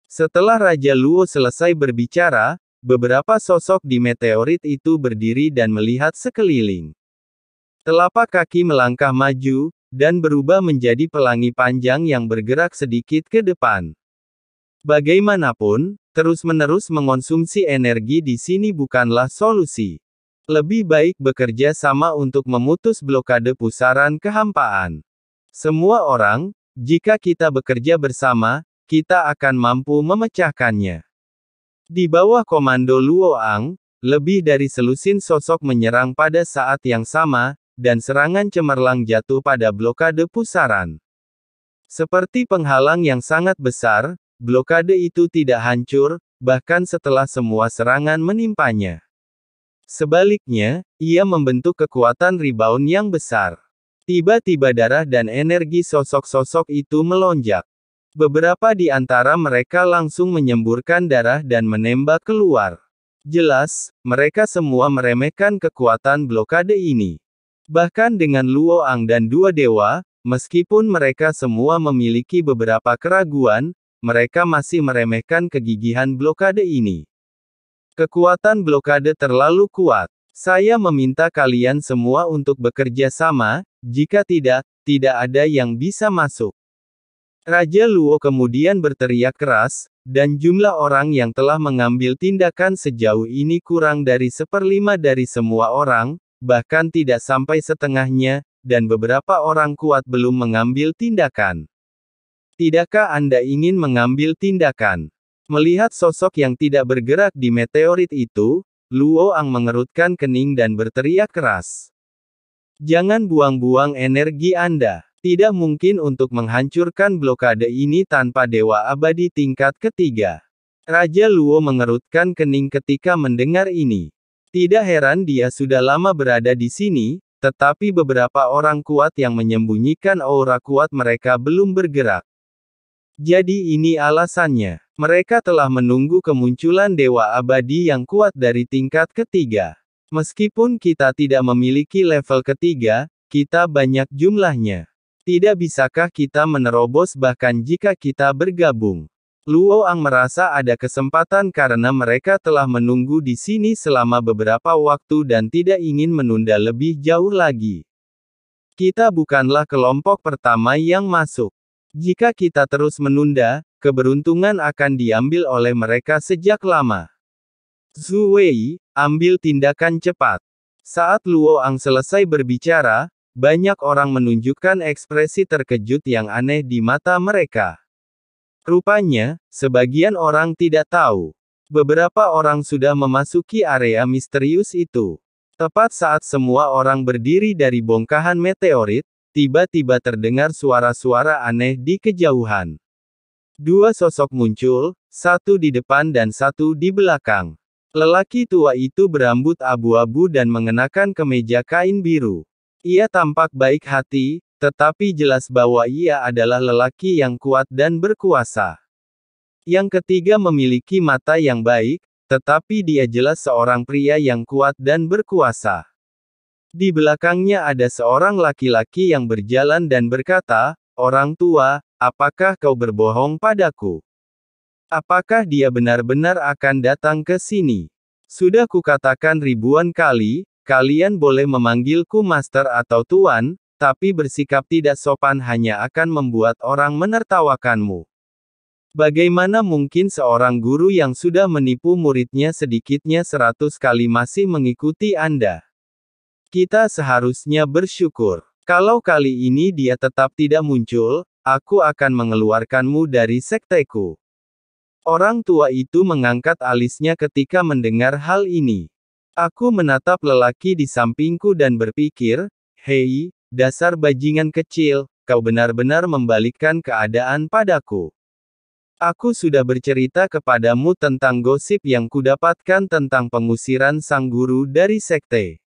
Setelah Raja Luo selesai berbicara, beberapa sosok di meteorit itu berdiri dan melihat sekeliling. Telapak kaki melangkah maju, dan berubah menjadi pelangi panjang yang bergerak sedikit ke depan. Bagaimanapun, terus-menerus mengonsumsi energi di sini bukanlah solusi. Lebih baik bekerja sama untuk memutus blokade pusaran kehampaan. Semua orang, jika kita bekerja bersama, kita akan mampu memecahkannya. Di bawah komando Luo Ang, lebih dari selusin sosok menyerang pada saat yang sama, dan serangan cemerlang jatuh pada blokade pusaran. Seperti penghalang yang sangat besar, blokade itu tidak hancur, bahkan setelah semua serangan menimpanya. Sebaliknya, ia membentuk kekuatan rebound yang besar. Tiba-tiba darah dan energi sosok-sosok itu melonjak. Beberapa di antara mereka langsung menyemburkan darah dan menembak keluar. Jelas, mereka semua meremehkan kekuatan blokade ini. Bahkan dengan Luo Ang dan dua dewa, meskipun mereka semua memiliki beberapa keraguan, mereka masih meremehkan kegigihan blokade ini. Kekuatan blokade terlalu kuat. Saya meminta kalian semua untuk bekerja sama, jika tidak, tidak ada yang bisa masuk. Raja Luo kemudian berteriak keras, dan jumlah orang yang telah mengambil tindakan sejauh ini kurang dari 1/5 dari semua orang, bahkan tidak sampai setengahnya, dan beberapa orang kuat belum mengambil tindakan. Tidakkah Anda ingin mengambil tindakan? Melihat sosok yang tidak bergerak di meteorit itu, Luo Ang mengerutkan kening dan berteriak keras. Jangan buang-buang energi Anda. Tidak mungkin untuk menghancurkan blokade ini tanpa Dewa Abadi tingkat ketiga. Raja Luo mengerutkan kening ketika mendengar ini. Tidak heran dia sudah lama berada di sini, tetapi beberapa orang kuat yang menyembunyikan aura kuat mereka belum bergerak. Jadi ini alasannya. Mereka telah menunggu kemunculan Dewa Abadi yang kuat dari tingkat ketiga. Meskipun kita tidak memiliki level ketiga, kita banyak jumlahnya. Tidak bisakah kita menerobos bahkan jika kita bergabung? Luo Ang merasa ada kesempatan karena mereka telah menunggu di sini selama beberapa waktu dan tidak ingin menunda lebih jauh lagi. Kita bukanlah kelompok pertama yang masuk. Jika kita terus menunda, keberuntungan akan diambil oleh mereka sejak lama. Zhu Wei, ambil tindakan cepat. Saat Luo Ang selesai berbicara, banyak orang menunjukkan ekspresi terkejut yang aneh di mata mereka. Rupanya, sebagian orang tidak tahu. Beberapa orang sudah memasuki area misterius itu. Tepat saat semua orang berdiri dari bongkahan meteorit, tiba-tiba terdengar suara-suara aneh di kejauhan. Dua sosok muncul, satu di depan dan satu di belakang. Lelaki tua itu berambut abu-abu dan mengenakan kemeja kain biru. Ia tampak baik hati, tetapi jelas bahwa ia adalah lelaki yang kuat dan berkuasa. Yang ketiga memiliki mata yang baik, tetapi dia jelas seorang pria yang kuat dan berkuasa. Di belakangnya ada seorang laki-laki yang berjalan dan berkata, "Orang tua, apakah kau berbohong padaku? Apakah dia benar-benar akan datang ke sini? Sudah kukatakan ribuan kali, kalian boleh memanggilku master atau tuan, tapi bersikap tidak sopan hanya akan membuat orang menertawakanmu. Bagaimana mungkin seorang guru yang sudah menipu muridnya sedikitnya 100 kali masih mengikuti Anda? Kita seharusnya bersyukur. Kalau kali ini dia tetap tidak muncul, aku akan mengeluarkanmu dari sekteku." Orang tua itu mengangkat alisnya ketika mendengar hal ini. Aku menatap lelaki di sampingku dan berpikir, "Hei, dasar bajingan kecil, kau benar-benar membalikkan keadaan padaku. Aku sudah bercerita kepadamu tentang gosip yang kudapatkan tentang pengusiran sang guru dari sekte.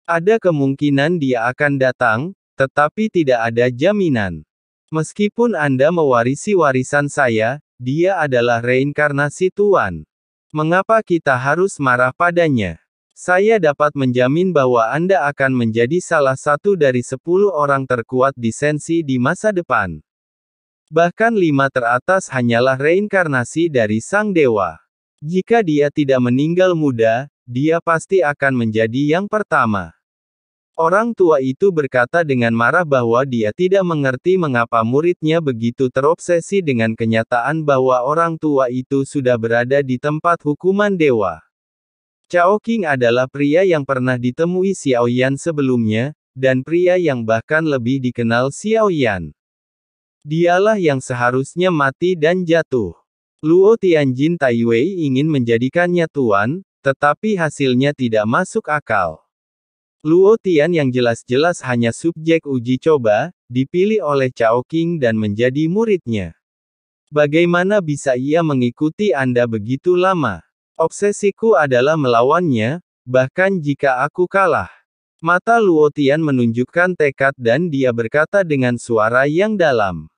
Ada kemungkinan dia akan datang, tetapi tidak ada jaminan. Meskipun Anda mewarisi warisan saya, dia adalah reinkarnasi Tuan. Mengapa kita harus marah padanya? Saya dapat menjamin bahwa Anda akan menjadi salah satu dari 10 orang terkuat di Sensi di masa depan." Bahkan 5 teratas hanyalah reinkarnasi dari sang dewa. Jika dia tidak meninggal muda, dia pasti akan menjadi yang pertama. Orang tua itu berkata dengan marah bahwa dia tidak mengerti mengapa muridnya begitu terobsesi dengan kenyataan bahwa orang tua itu sudah berada di tempat hukuman dewa. Cao Qing adalah pria yang pernah ditemui Xiao Yan sebelumnya, dan pria yang bahkan lebih dikenal Xiao Yan. Dialah yang seharusnya mati dan jatuh. Luo Tianjin Taiwei ingin menjadikannya tuan, tetapi hasilnya tidak masuk akal. Luo Tian yang jelas-jelas hanya subjek uji coba, dipilih oleh Cao Qing dan menjadi muridnya. Bagaimana bisa ia mengikuti Anda begitu lama? Obsesiku adalah melawannya, bahkan jika aku kalah. Mata Luo Tian menunjukkan tekad dan dia berkata dengan suara yang dalam.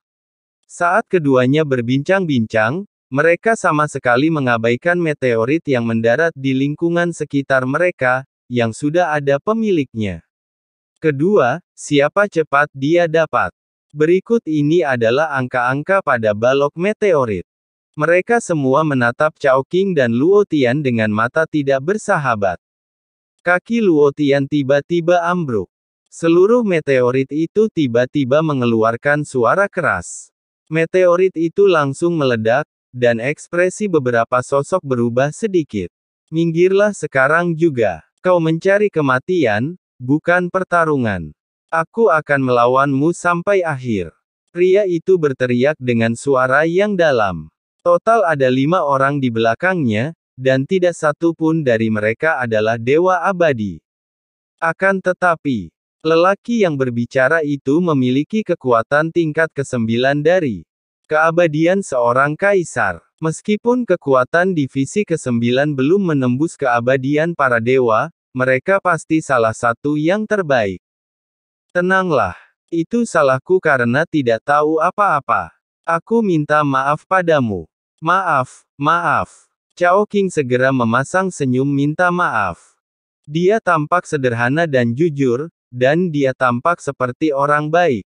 Saat keduanya berbincang-bincang, mereka sama sekali mengabaikan meteorit yang mendarat di lingkungan sekitar mereka, yang sudah ada pemiliknya. Kedua, siapa cepat dia dapat. Berikut ini adalah angka-angka pada balok meteorit. Mereka semua menatap Cao Qing dan Luo Tian dengan mata tidak bersahabat. Kaki Luo Tian tiba-tiba ambruk. Seluruh meteorit itu tiba-tiba mengeluarkan suara keras. Meteorit itu langsung meledak, dan ekspresi beberapa sosok berubah sedikit. Minggirlah sekarang juga. Kau mencari kematian, bukan pertarungan. Aku akan melawanmu sampai akhir. Pria itu berteriak dengan suara yang dalam. Total ada 5 orang di belakangnya, dan tidak satu pun dari mereka adalah dewa abadi. Akan tetapi, lelaki yang berbicara itu memiliki kekuatan tingkat ke-9 dari keabadian seorang kaisar. Meskipun kekuatan divisi ke-9 belum menembus keabadian para dewa, mereka pasti salah satu yang terbaik. Tenanglah. Itu salahku karena tidak tahu apa-apa. Aku minta maaf padamu. Maaf, maaf. Cao Qing segera memasang senyum minta maaf. Dia tampak sederhana dan jujur, dan dia tampak seperti orang baik.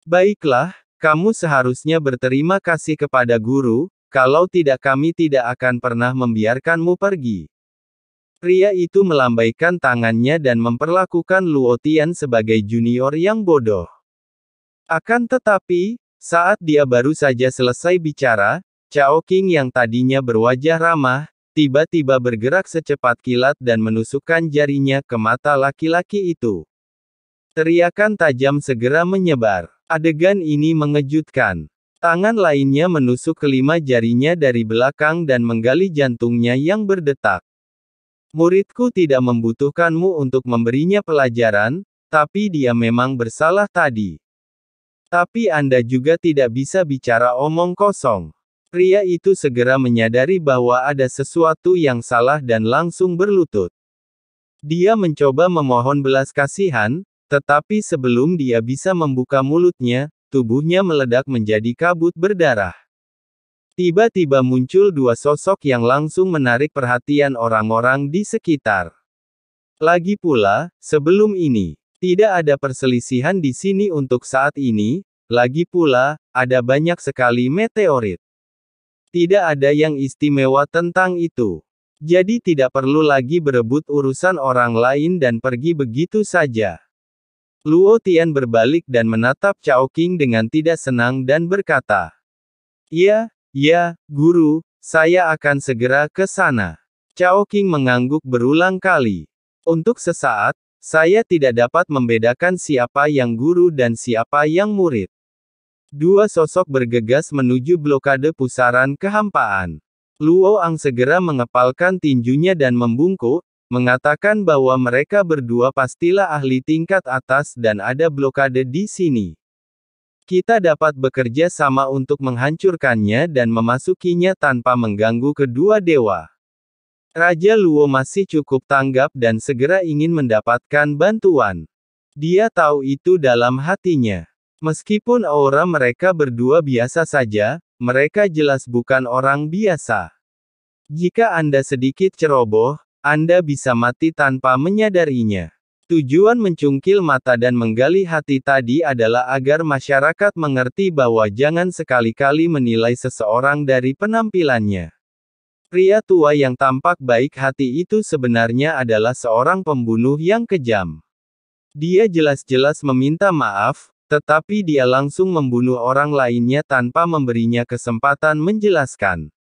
Baiklah, kamu seharusnya berterima kasih kepada guru, kalau tidak kami tidak akan pernah membiarkanmu pergi. Pria itu melambaikan tangannya dan memperlakukan Luo Tian sebagai junior yang bodoh. Akan tetapi, saat dia baru saja selesai bicara, Cao Qing yang tadinya berwajah ramah, tiba-tiba bergerak secepat kilat dan menusukkan jarinya ke mata laki-laki itu. Teriakan tajam segera menyebar. Adegan ini mengejutkan. Tangan lainnya menusuk kelima jarinya dari belakang dan menggali jantungnya yang berdetak. Muridku tidak membutuhkanmu untuk memberinya pelajaran, tapi dia memang bersalah tadi. Tapi Anda juga tidak bisa bicara omong kosong. Pria itu segera menyadari bahwa ada sesuatu yang salah dan langsung berlutut. Dia mencoba memohon belas kasihan, tetapi sebelum dia bisa membuka mulutnya, tubuhnya meledak menjadi kabut berdarah. Tiba-tiba muncul 2 sosok yang langsung menarik perhatian orang-orang di sekitar. Lagi pula, sebelum ini, tidak ada perselisihan di sini untuk saat ini, lagi pula, ada banyak sekali meteorit. Tidak ada yang istimewa tentang itu. Jadi tidak perlu lagi berebut urusan orang lain dan pergi begitu saja. Luo Tian berbalik dan menatap Cao Qing dengan tidak senang dan berkata, "Ya, guru, saya akan segera ke sana." Cao Qing mengangguk berulang kali. Untuk sesaat, saya tidak dapat membedakan siapa yang guru dan siapa yang murid. 2 sosok bergegas menuju blokade pusaran kehampaan. Luo Ang segera mengepalkan tinjunya dan membungkuk, mengatakan bahwa mereka berdua pastilah ahli tingkat atas dan ada blokade di sini. Kita dapat bekerja sama untuk menghancurkannya dan memasukinya tanpa mengganggu kedua dewa. Raja Luo masih cukup tanggap dan segera ingin mendapatkan bantuan. Dia tahu itu dalam hatinya. Meskipun aura mereka berdua biasa saja, mereka jelas bukan orang biasa. Jika Anda sedikit ceroboh, Anda bisa mati tanpa menyadarinya. Tujuan mencungkil mata dan menggali hati tadi adalah agar masyarakat mengerti bahwa jangan sekali-kali menilai seseorang dari penampilannya. Pria tua yang tampak baik hati itu sebenarnya adalah seorang pembunuh yang kejam. Dia jelas-jelas meminta maaf, tetapi dia langsung membunuh orang lainnya tanpa memberinya kesempatan menjelaskan.